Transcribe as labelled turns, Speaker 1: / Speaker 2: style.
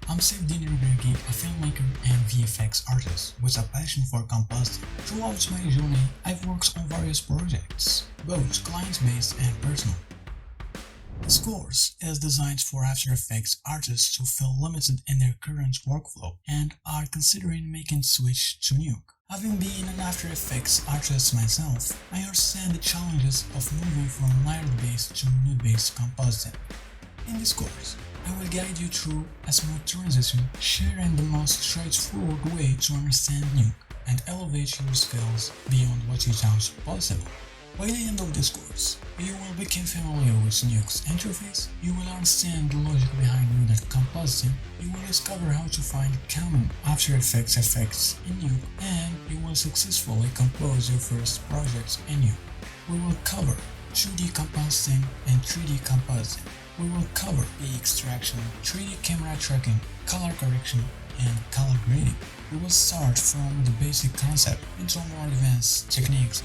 Speaker 1: I'm Saif, a filmmaker and VFX artist with a passion for compositing. Throughout my journey, I've worked on various projects, both client-based and personal. This course is designed for After Effects artists who feel limited in their current workflow and are considering making switch to Nuke. Having been an After Effects artist myself, I understand the challenges of moving from layer-based to nude-based compositing. In this course, I will guide you through a smooth transition, sharing the most straightforward way to understand Nuke and elevate your skills beyond what you thought possible. By the end of this course, you will become familiar with Nuke's interface, you will understand the logic behind nude compositing, you will discover how to find common After Effects effects in Nuke, and you will successfully compose your first project in Nuke. We will cover 2D compositing and 3D compositing. We will cover the extraction, 3D camera tracking, color correction, and color grading. We will start from the basic concept into more advanced techniques.